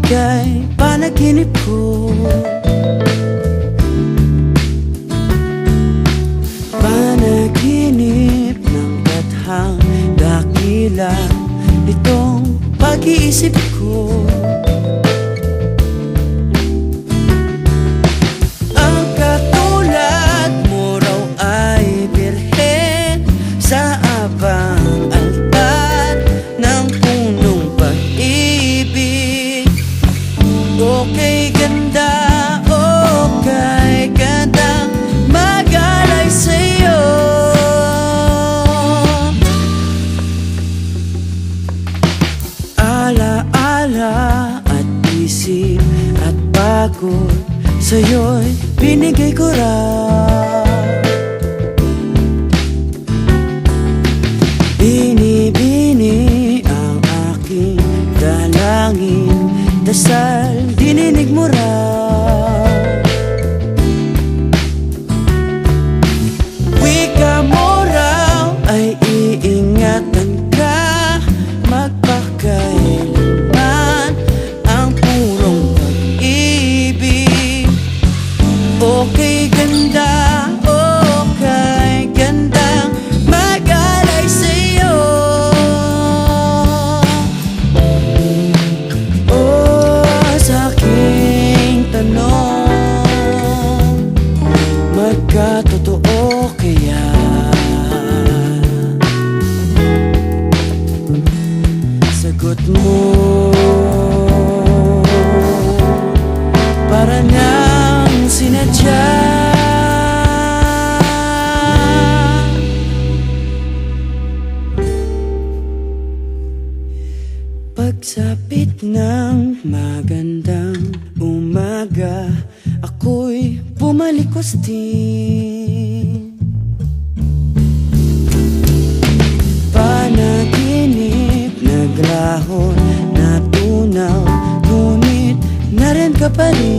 ika'y panaginip ko. Panaginip ng bathang dakila, itong pag-iisip ko. Ang katulad mo raw ay birhen sa abang altar ng punong pag-ibig. Okay ganda, okay gandang mag-alay sa'yo. Ala-ala at isip at pagod, sa'yo'y binigay ko raw. Bini-bini ang aking dalangin, dasal dininig mo raw. Wika mo raw ay iingatan ka, magpakailanman ang purong pag-ibig. Okay ganda, okay gandang mag-alay sa'yo. Sa aking tanong, magkatotoo kaya? Sagot mo para nang sinadya. Pagsapit ng magandang umaga, ako'y pumalikos din. Panaginip, naglahon, natunaw, ngunit nariyan ka pa rin.